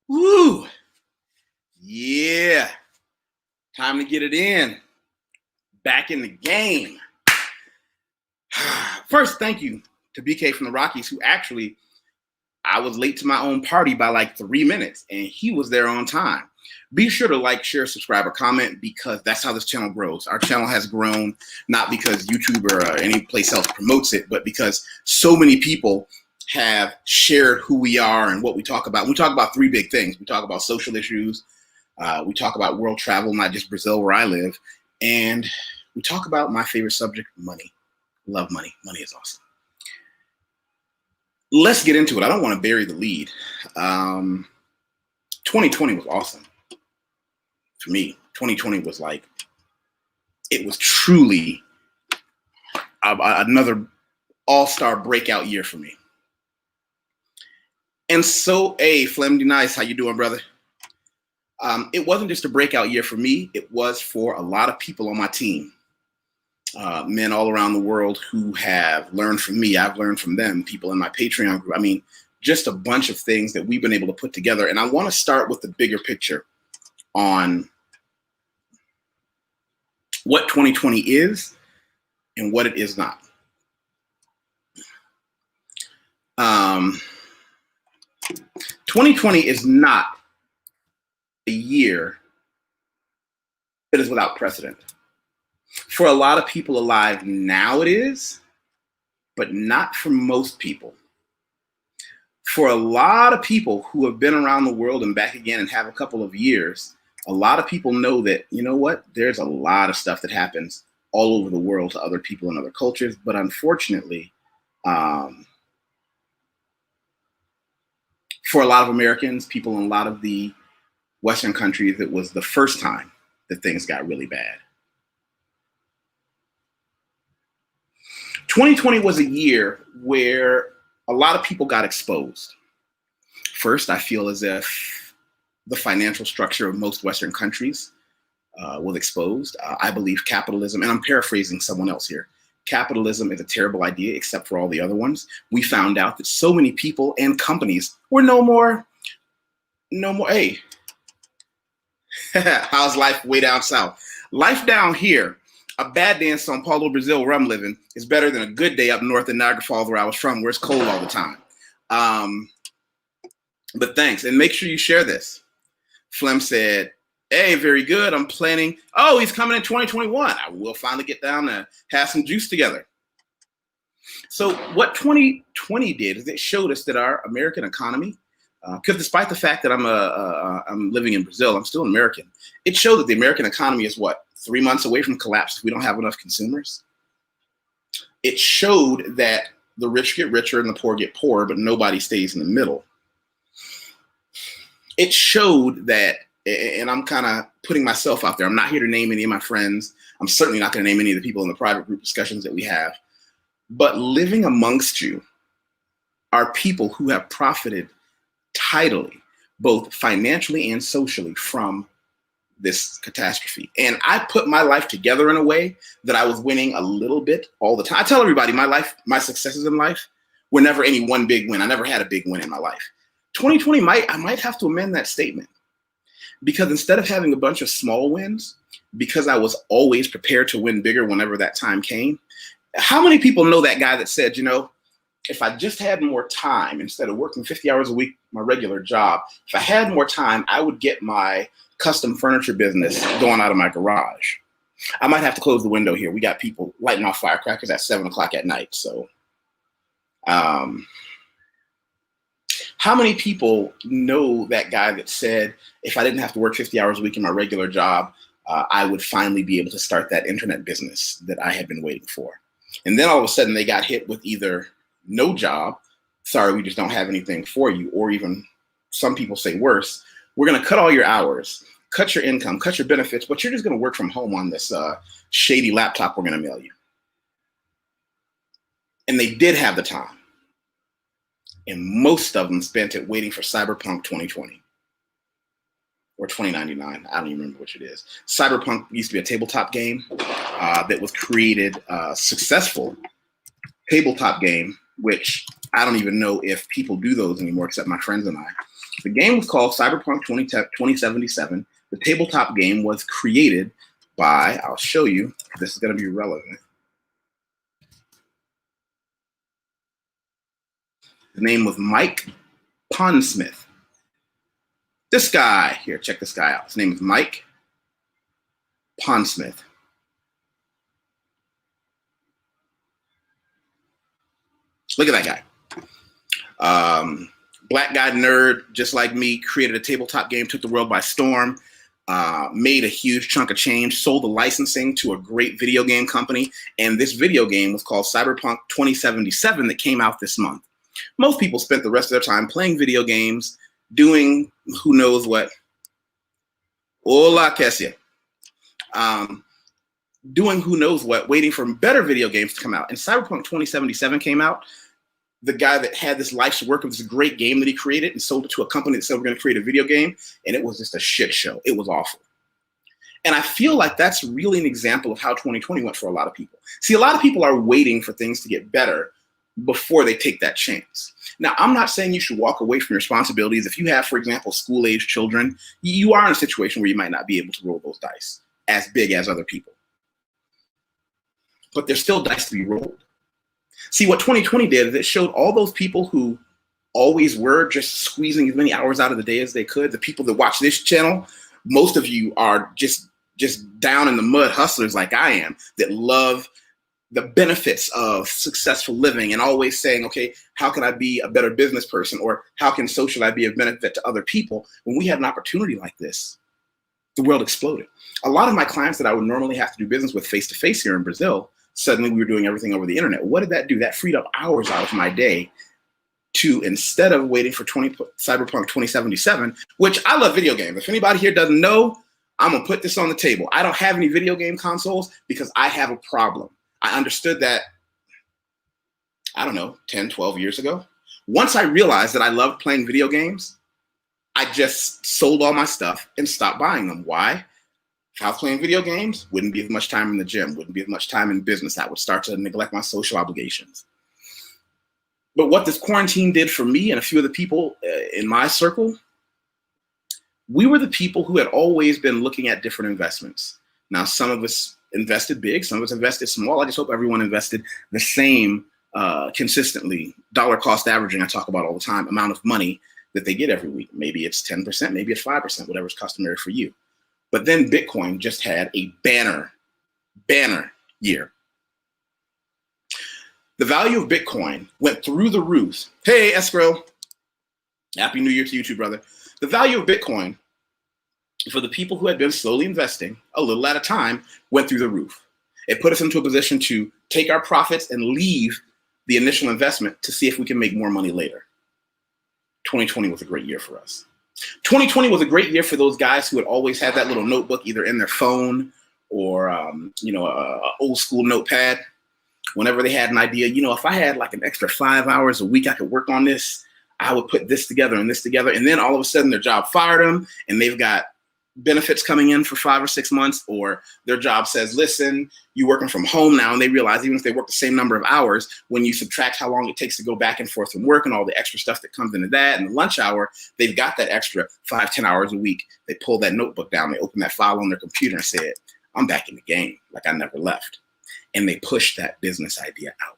Woo! Yeah. Time to get it in. Back in the game. First, thank you to BK from the Rockies, who actually, I was late to my own party by like 3 minutes, and he was there on time. Be sure to like, share, subscribe, or comment, because that's how this channel grows. Our channel has grown not because YouTube or any place else promotes it, but because so many people have shared who we are and what we talk about. We talk about three big things. We talk about social issues. We talk about world travel, not just Brazil, where I live. And we talk about my favorite subject, money. Love money. Money is awesome. Let's get into it. I don't want to bury the lead. 2020 was awesome for me. 2020 was like, it was truly another all-star breakout year for me. And so, hey, Flemdy Nice, how you doing, brother? It wasn't just a breakout year for me. It was for a lot of people on my team. Men all around the world who have learned from me. I've learned from them, people in my Patreon group. I mean, just a bunch of things that we've been able to put together. And I want to start with the bigger picture on what 2020 is and what it is not. 2020 is not a year that is without precedent. For a lot of people alive now it is, but not for most people. For a lot of people who have been around the world and back again and have a couple of years, a lot of people know that, you know what, there's a lot of stuff that happens all over the world to other people and other cultures. But unfortunately, for a lot of Americans, people in a lot of the Western countries, it was the first time that things got really bad. 2020 was a year where a lot of people got exposed. First, I feel as if the financial structure of most Western countries was exposed. I believe capitalism, and I'm paraphrasing someone else here, capitalism is a terrible idea except for all the other ones. We found out that so many people and companies were no more, hey, how's life way down south? Life down here, a bad day in Sao Paulo, Brazil, where I'm living, is better than a good day up north in Niagara Falls, where I was from, where it's cold all the time. But thanks, and make sure you share this. Flem said, hey, very good. I'm planning. Oh, he's coming in 2021. I will finally get down and have some juice together. So what 2020 did is it showed us that our American economy, because despite the fact that I'm living in Brazil, I'm still an American. It showed that the American economy is what, 3 months away from collapse if we don't have enough consumers. It showed that the rich get richer and the poor get poorer, but nobody stays in the middle. It showed that, and I'm kind of putting myself out there. I'm not here to name any of my friends. I'm certainly not going to name any of the people in the private group discussions that we have. But living amongst you are people who have profited tidily, both financially and socially, from this catastrophe. And I put my life together in a way that I was winning a little bit all the time. I tell everybody my life, my successes in life were never any one big win. I never had a big win in my life. 2020 I might have to amend that statement, because instead of having a bunch of small wins, because I was always prepared to win bigger whenever that time came. How many people know that guy that said, you know, if I just had more time, instead of working 50 hours a week, my regular job, if I had more time, I would get my custom furniture business going out of my garage. I might have to close the window here. We got people lighting off firecrackers at 7 o'clock at night. So how many people know that guy that said, if I didn't have to work 50 hours a week in my regular job, I would finally be able to start that internet business that I had been waiting for? And then all of a sudden they got hit with either no job, sorry, we just don't have anything for you, or even some people say worse, we're going to cut all your hours, cut your income, cut your benefits, but you're just going to work from home on this shady laptop we're going to mail you. And they did have the time. And most of them spent it waiting for Cyberpunk 2020 or 2099. I don't even remember which it is. Cyberpunk used to be a tabletop game that was created, successful tabletop game, which I don't even know if people do those anymore except my friends and I. The game was called Cyberpunk 2077. The tabletop game was created by, I'll show you, this is going to be relevant. The name was Mike Pondsmith. This guy, here, check this guy out. His name is Mike Pondsmith. Look at that guy. Black guy nerd, just like me, created a tabletop game, took the world by storm, made a huge chunk of change, sold the licensing to a great video game company. And this video game was called Cyberpunk 2077 that came out this month. Most people spent the rest of their time playing video games, doing who knows what. Hola, Kessia. Doing who knows what, waiting for better video games to come out. And Cyberpunk 2077 came out. The guy that had this life's work of this great game that he created and sold it to a company that said we're going to create a video game, and it was just a shit show. It was awful. And I feel like that's really an example of how 2020 went for a lot of people. See, a lot of people are waiting for things to get better before they take that chance. Now, I'm not saying you should walk away from your responsibilities. If you have, for example, school-age children, you are in a situation where you might not be able to roll those dice as big as other people. But there's still dice to be rolled. See, what 2020 did is it showed all those people who always were just squeezing as many hours out of the day as they could. The people that watch this channel, most of you are just down in the mud hustlers like I am, that love the benefits of successful living and always saying, okay, how can I be a better business person? Or how can social I be of benefit to other people? When we had an opportunity like this, the world exploded. A lot of my clients that I would normally have to do business with face-to-face here in Brazil, suddenly we were doing everything over the internet. What did that do? That freed up hours out of my day to, instead of waiting for Cyberpunk 2077, which I love video games. If anybody here doesn't know, I'm gonna put this on the table. I don't have any video game consoles because I have a problem. I understood that, I don't know, 10, 12 years ago. Once I realized that I loved playing video games, I just sold all my stuff and stopped buying them. Why? If I was playing video games, wouldn't be as much time in the gym, wouldn't be as much time in business. I would start to neglect my social obligations. But what this quarantine did for me and a few of the people in my circle, we were the people who had always been looking at different investments. Now, some of us invested big, some of us invested small. I just hope everyone invested the same consistently, dollar cost averaging, I talk about all the time, amount of money that they get every week. Maybe it's 10%, maybe it's 5%, whatever's customary for you. But then Bitcoin just had a banner year. The value of Bitcoin went through the roof. Hey, Escrow. Happy New Year to you too, brother. The value of Bitcoin for the people who had been slowly investing a little at a time went through the roof. It put us into a position to take our profits and leave the initial investment to see if we can make more money later. 2020 was a great year for us. 2020 was a great year for those guys who had always had that little notebook either in their phone or, an old school notepad. Whenever they had an idea, if I had like an extra 5 hours a week, I could work on this. I would put this together and this together. And then all of a sudden their job fired them and they've got benefits coming in for 5 or 6 months, or their job says, listen, you're working from home now. And they realize even if they work the same number of hours, when you subtract how long it takes to go back and forth from work and all the extra stuff that comes into that and the lunch hour, they've got that extra 5-10 hours a week. They pull that notebook down, they open that file on their computer and said, I'm back in the game like I never left. And they push that business idea out.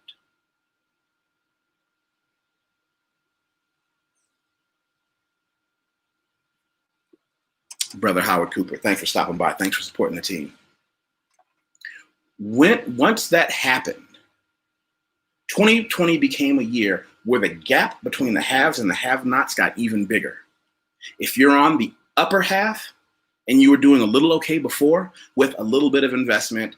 Brother Howard Cooper, thanks for stopping by. Thanks for supporting the team. Once that happened, 2020 became a year where the gap between the haves and the have-nots got even bigger. If you're on the upper half and you were doing a little okay before with a little bit of investment,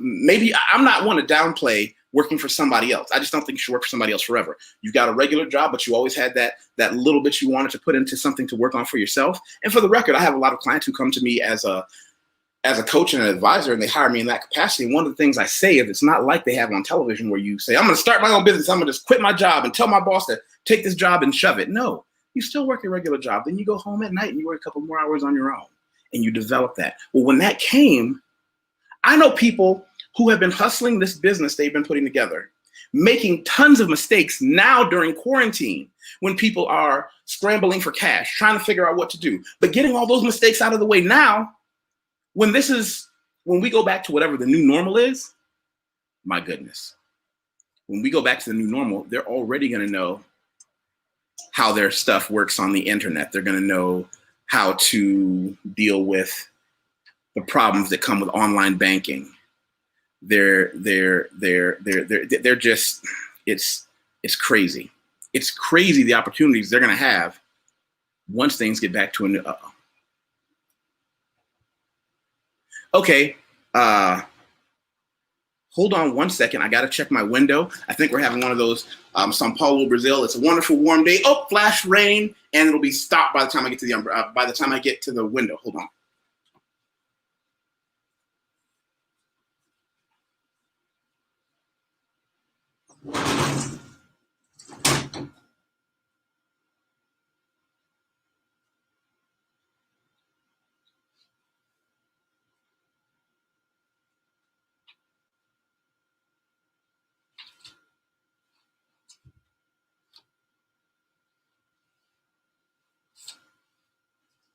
maybe I'm not one to downplay working for somebody else. I just don't think you should work for somebody else forever. You've got a regular job, but you always had that little bit you wanted to put into something to work on for yourself. And for the record, I have a lot of clients who come to me as a coach and an advisor, and they hire me in that capacity. And one of the things I say is it's not like they have on television where you say, I'm going to start my own business. I'm going to just quit my job and tell my boss to take this job and shove it. No, you still work your regular job. Then you go home at night and you work a couple more hours on your own and you develop that. Well, when that came, I know people who have been hustling this business they've been putting together. making tons of mistakes now during quarantine when people are scrambling for cash, trying to figure out what to do. But getting all those mistakes out of the way now, when we go back to whatever the new normal is, my goodness. When we go back to the new normal, they're already going to know how their stuff works on the internet. They're going to know how to deal with the problems that come with online banking. They're just, it's crazy. It's crazy the opportunities they're going to have once things get back to a new. Okay. Hold on one second. I got to check my window. I think we're having one of those Sao Paulo, Brazil. It's a wonderful warm day. Oh, flash rain, and it'll be stopped by the time I get to the window. Hold on.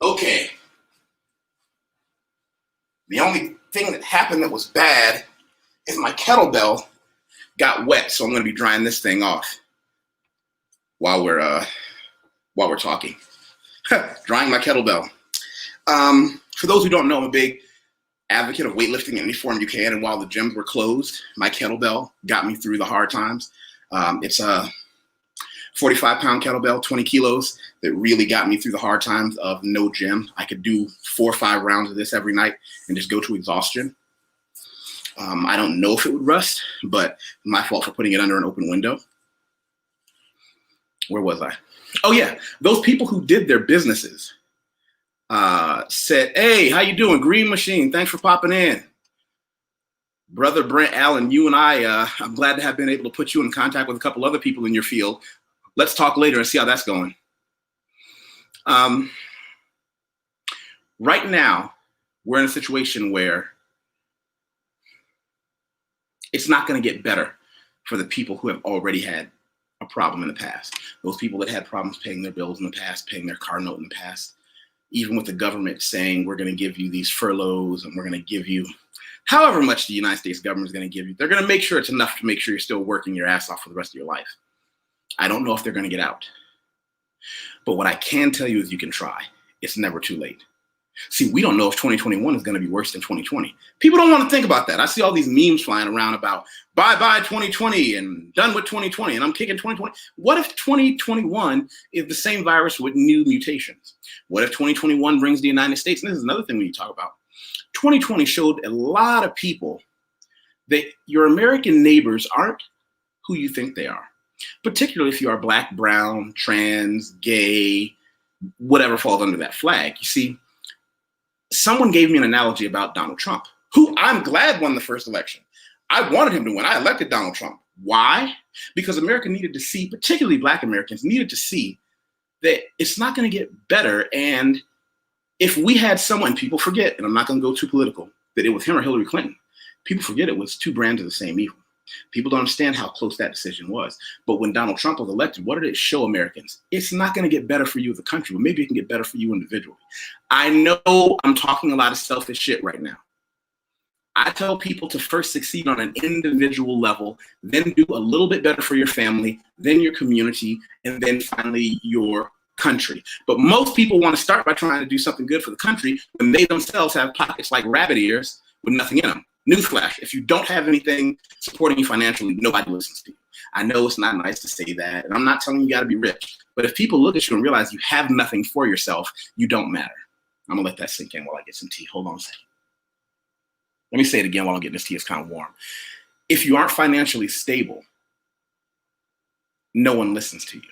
Okay. The only thing that happened that was bad is my kettlebell got wet, so I'm going to be drying this thing off while we're talking. Drying my kettlebell. For those who don't know, I'm a big advocate of weightlifting in any form you can, and while the gyms were closed, my kettlebell got me through the hard times. It's a 45-pound kettlebell, 20 kilos, that really got me through the hard times of no gym. I could do 4 or 5 rounds of this every night and just go to exhaustion. I don't know if it would rust, but my fault for putting it under an open window. Where was I? Oh yeah, those people who did their businesses said, hey, how you doing? Green Machine, thanks for popping in. Brother Brent Allen, you and I'm glad to have been able to put you in contact with a couple other people in your field. Let's talk later and see how that's going. Right now, we're in a situation where it's not going to get better for the people who have already had a problem in the past. Those people that had problems paying their bills in the past, paying their car note in the past, even with the government saying we're going to give you these furloughs and we're going to give you however much the United States government is going to give you, they're going to make sure it's enough to make sure you're still working your ass off for the rest of your life. I don't know if they're going to get out. But what I can tell you is you can try. It's never too late. See, we don't know if 2021 is going to be worse than 2020. People don't want to think about that. I see all these memes flying around about bye-bye 2020 and done with 2020, and I'm kicking 2020. What if 2021 is the same virus with new mutations? What if 2021 brings the United States? And this is another thing we need to talk about. 2020 showed a lot of people that your American neighbors aren't who you think they are, particularly if you are Black, brown, trans, gay, whatever falls under that flag. You see, someone gave me an analogy about Donald Trump, who I'm glad won the first election. I wanted him to win. I elected Donald Trump. Why? Because America needed to see, particularly Black Americans, needed to see that it's not going to get better. And if we had someone, people forget, and I'm not going to go too political, that it was him or Hillary Clinton. People forget it was 2 brands of the same evil. People don't understand how close that decision was. But when Donald Trump was elected, what did it show Americans? It's not going to get better for you as a country, but maybe it can get better for you individually. I know I'm talking a lot of selfish shit right now. I tell people to first succeed on an individual level, then do a little bit better for your family, then your community, and then finally your country. But most people want to start by trying to do something good for the country when they themselves have pockets like rabbit ears with nothing in them. Newsflash, if you don't have anything supporting you financially, nobody listens to you. I know it's not nice to say that, and I'm not telling you got to be rich, but if people look at you and realize you have nothing for yourself, you don't matter. I'm going to let that sink in while I get some tea. Hold on a second. Let me say it again while I'm getting this tea. It's kind of warm. If you aren't financially stable, no one listens to you.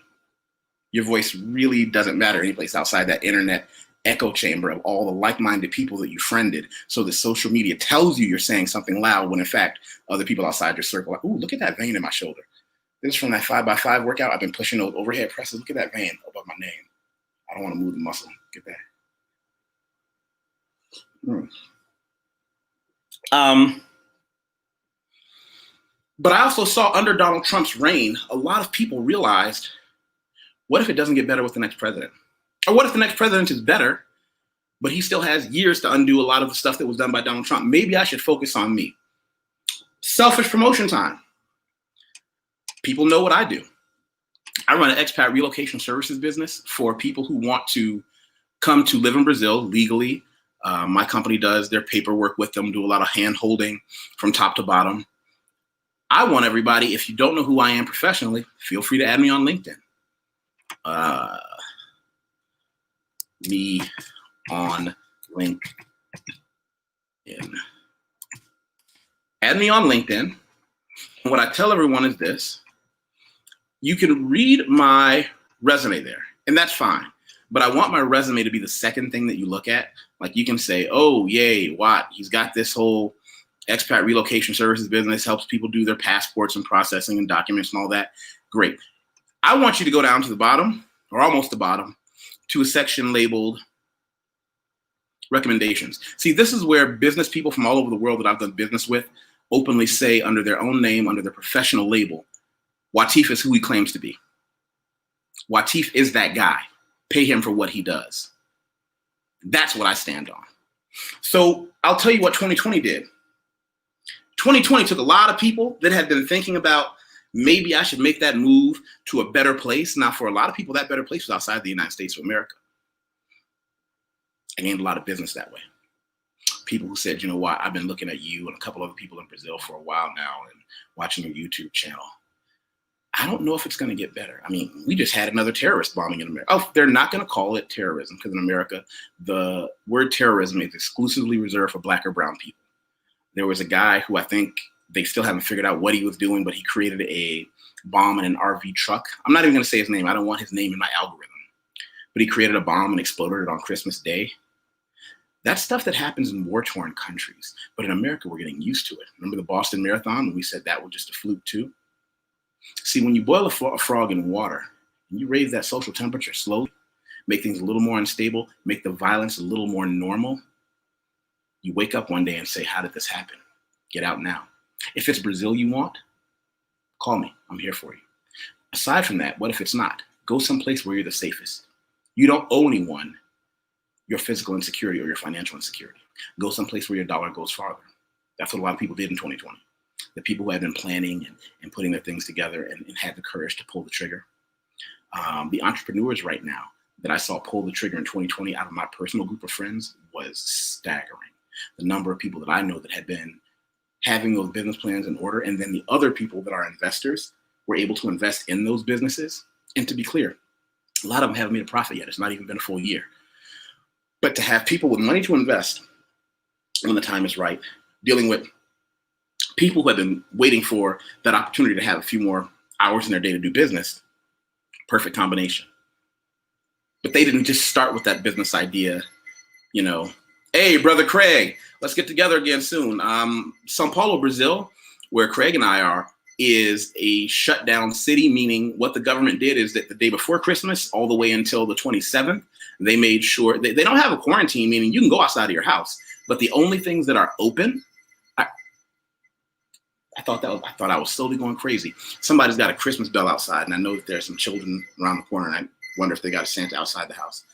Your voice really doesn't matter anyplace outside that internet echo chamber of all the like-minded people that you friended, so that social media tells you you're saying something loud when in fact other people outside your circle are like, ooh, look at that vein in my shoulder. This is from that 5x5 workout. I've been pushing those overhead presses. Look at that vein above my name. I don't want to move the muscle. Get that. But I also saw under Donald Trump's reign, a lot of people realized, what if it doesn't get better with the next president? Or what if the next president is better, but he still has years to undo a lot of the stuff that was done by Donald Trump? Maybe I should focus on me. Selfish promotion time. People know what I do. I run an expat relocation services business for people who want to come to live in Brazil legally. My company does their paperwork with them, do a lot of hand holding from top to bottom. I want everybody, if you don't know who I am professionally, feel free to add me on LinkedIn. Me on LinkedIn. Add me on LinkedIn. And what I tell everyone is this: you can read my resume there, and that's fine. But I want my resume to be the second thing that you look at. Like, you can say, oh, yay, Watt, he's got this whole expat relocation services business, helps people do their passports and processing and documents and all that. Great. I want you to go down to the bottom, or almost the bottom, to a section labeled recommendations. See, this is where business people from all over the world that I've done business with openly say, under their own name, under their professional label, Wateef is who he claims to be. Wateef is that guy. Pay him for what he does. That's what I stand on. So I'll tell you what 2020 did. 2020 took a lot of people that had been thinking about, maybe I should make that move to a better place. Now, for a lot of people, that better place was outside the United States of America. I gained a lot of business that way. People who said, you know what, I've been looking at you and a couple other people in Brazil for a while now and watching your YouTube channel. I don't know if it's going to get better. I mean, we just had another terrorist bombing in America. Oh, they're not going to call it terrorism, because in America, the word terrorism is exclusively reserved for Black or brown people. There was a guy who, I think they still haven't figured out what he was doing, but he created a bomb in an RV truck. I'm not even going to say his name. I don't want his name in my algorithm. But he created a bomb and exploded it on Christmas Day. That's stuff that happens in war-torn countries. But in America, we're getting used to it. Remember the Boston Marathon when we said that was just a fluke too? See, when you boil a frog in water and you raise that social temperature slowly, make things a little more unstable, make the violence a little more normal, you wake up one day and say, how did this happen? Get out now. If it's Brazil you want, call me. I'm here for you. Aside from that, what if it's not? Go someplace where you're the safest. You don't owe anyone your physical insecurity or your financial insecurity. Go someplace where your dollar goes farther. That's what a lot of people did in 2020. The people who had been planning and putting their things together and had the courage to pull the trigger. The entrepreneurs right now that I saw pull the trigger in 2020 out of my personal group of friends was staggering. The number of people that I know that had been having those business plans in order, and then the other people that are investors were able to invest in those businesses. And to be clear, a lot of them haven't made a profit yet. It's not even been a full year. But to have people with money to invest when the time is right, dealing with people who have been waiting for that opportunity to have a few more hours in their day to do business, perfect combination. But they didn't just start with that business idea, you know, hey, brother Craig, let's get together again soon. Sao Paulo, Brazil, where Craig and I are, is a shutdown city, meaning what the government did is that the day before Christmas, all the way until the 27th, they made sure they don't have a quarantine, meaning you can go outside of your house, but the only things that are open, I thought I was slowly going crazy. Somebody's got a Christmas bell outside, and I know that there's some children around the corner, and I wonder if they got a Santa outside the house.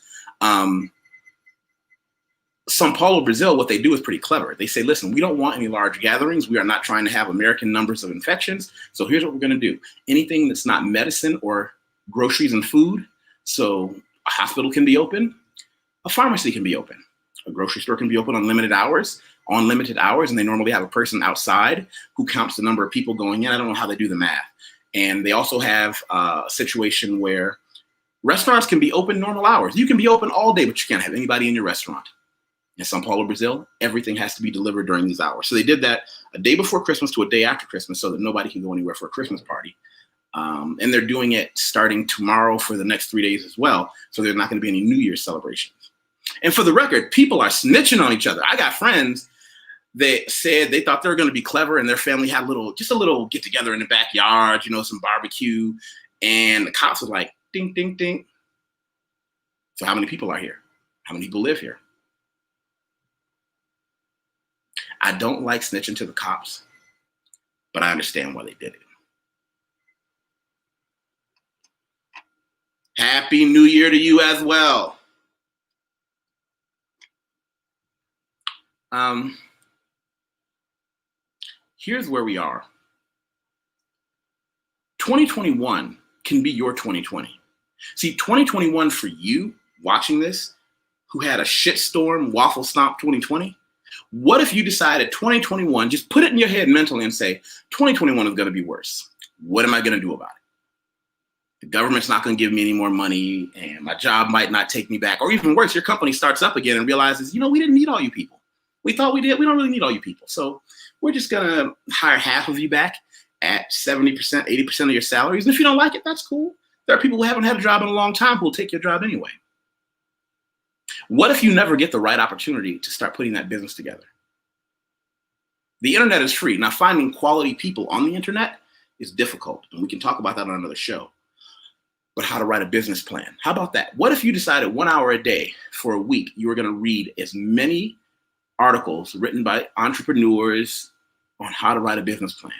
Sao Paulo, Brazil, what they do is pretty clever. They say, listen, we don't want any large gatherings. We are not trying to have American numbers of infections. So here's what we're going to do. Anything that's not medicine or groceries and food. So a hospital can be open. A pharmacy can be open. A grocery store can be open on limited hours. And they normally have a person outside who counts the number of people going in. I don't know how they do the math. And they also have a situation where restaurants can be open normal hours. You can be open all day, but you can't have anybody in your restaurant. In Sao Paulo, Brazil, everything has to be delivered during these hours. So they did that a day before Christmas to a day after Christmas so that nobody can go anywhere for a Christmas party. And they're doing it starting tomorrow for the next 3 days as well. So there's not going to be any New Year's celebrations. And for the record, people are snitching on each other. I got friends that said they thought they were going to be clever and their family had just a little get together in the backyard, you know, some barbecue. And the cops were like, ding, ding, ding. So how many people are here? How many people live here? I don't like snitching to the cops, but I understand why they did it. Happy New Year to you as well. Here's where we are. 2021 can be your 2020. See, 2021 for you watching this, who had a shitstorm, waffle stomp 2020, what if you decided 2021, just put it in your head mentally and say, 2021 is going to be worse. What am I going to do about it? The government's not going to give me any more money, and my job might not take me back. Or even worse, your company starts up again and realizes, we didn't need all you people. We thought we did. We don't really need all you people. So we're just going to hire half of you back at 70%, 80% of your salaries. And if you don't like it, that's cool. There are people who haven't had a job in a long time who will take your job anyway. What if you never get the right opportunity to start putting that business together? The internet is free. Now, finding quality people on the internet is difficult, and we can talk about that on another show. But how to write a business plan. How about that? What if you decided 1 hour a day for a week, you were going to read as many articles written by entrepreneurs on how to write a business plan?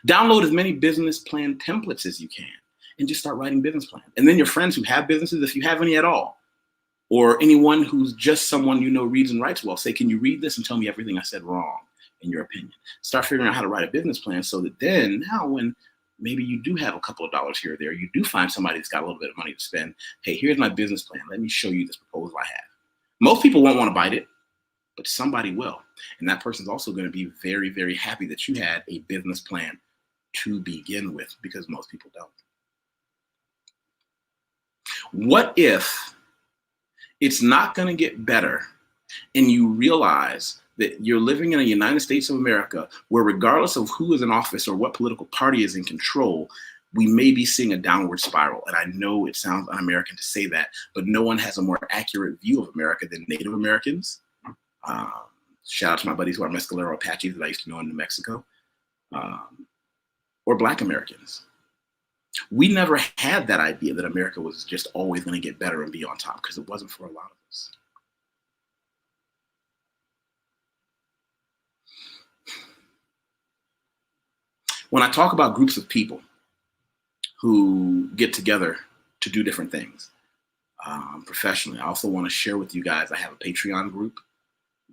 Download as many business plan templates as you can and just start writing business plans. And then your friends who have businesses, if you have any at all, or anyone who's just someone reads and writes well, say, can you read this and tell me everything I said wrong in your opinion? Start figuring out how to write a business plan so that then now when maybe you do have a couple of dollars here or there, you do find somebody that's got a little bit of money to spend. Hey, here's my business plan. Let me show you this proposal I have. Most people won't want to bite it, but somebody will. And that person's also going to be very, very happy that you had a business plan to begin with, because most people don't. What if it's not going to get better and you realize that you're living in a United States of America where regardless of who is in office or what political party is in control, we may be seeing a downward spiral. And I know it sounds un-American to say that, but no one has a more accurate view of America than Native Americans. Shout out to my buddies who are Mescalero Apaches that I used to know in New Mexico, or Black Americans. We never had that idea that America was just always going to get better and be on top, because it wasn't for a lot of us. When I talk about groups of people who get together to do different things professionally, I also want to share with you guys, I have a Patreon group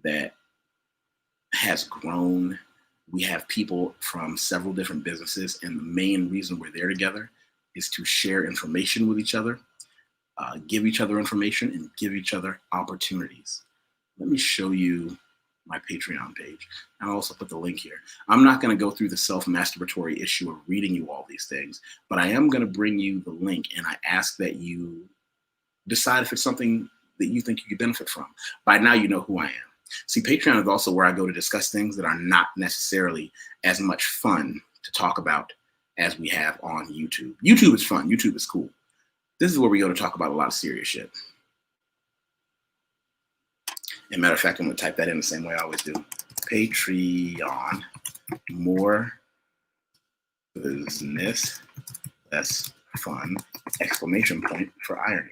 that has grown. We have people from several different businesses, and the main reason we're there together is to share information with each other, give each other information, and give each other opportunities. Let me show you my Patreon page. I'll also put the link here. I'm not going to go through the self-masturbatory issue of reading you all these things, but I am going to bring you the link, and I ask that you decide if it's something that you think you could benefit from. By now, you know who I am. See, Patreon is also where I go to discuss things that are not necessarily as much fun to talk about as we have on YouTube. YouTube is fun. YouTube is cool. This is where we go to talk about a lot of serious shit. As a matter of fact, I'm going to type that in the same way I always do. Patreon, more business, less fun, exclamation point for irony.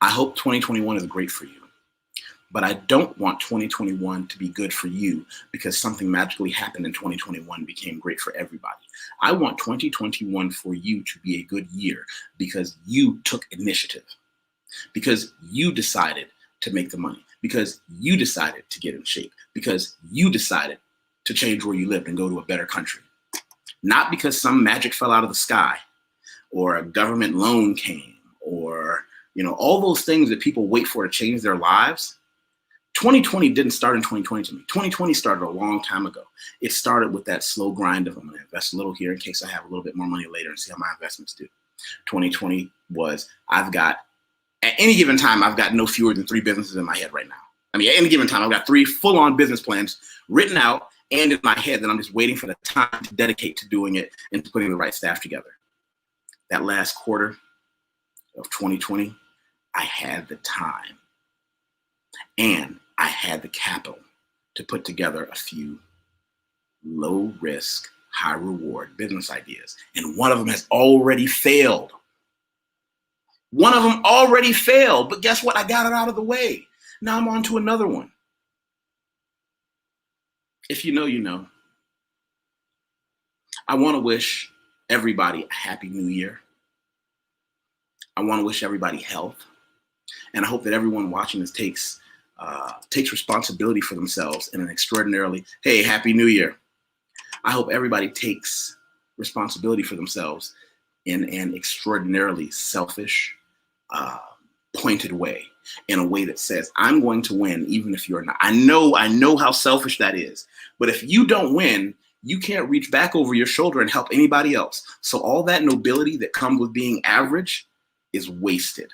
I hope 2021 is great for you, but I don't want 2021 to be good for you because something magically happened in 2021 became great for everybody. I want 2021 for you to be a good year because you took initiative, because you decided to make the money, because you decided to get in shape, because you decided to change where you lived and go to a better country. Not because some magic fell out of the sky or a government loan came or all those things that people wait for to change their lives. 2020 didn't start in 2020 to me. 2020 started a long time ago. It started with that slow grind of I'm going to invest a little here in case I have a little bit more money later and see how my investments do. 2020 was at any given time, I've got no fewer than 3 businesses in my head right now. I mean, at any given time, I've got 3 full-on business plans written out and in my head that I'm just waiting for the time to dedicate to doing it and to putting the right staff together. That last quarter of 2020, I had the time and I had the capital to put together a few low risk, high reward business ideas. And one of them has already failed. One of them already failed, but guess what? I got it out of the way. Now I'm on to another one. If you know, you know. I want to wish everybody a happy new year. I want to wish everybody health. And I hope that everyone watching this takes responsibility for themselves in an extraordinarily, hey, happy new year. I hope everybody takes responsibility for themselves in an extraordinarily selfish, pointed way, in a way that says, I'm going to win even if you're not. I know how selfish that is. But if you don't win, you can't reach back over your shoulder and help anybody else. So all that nobility that comes with being average is wasted.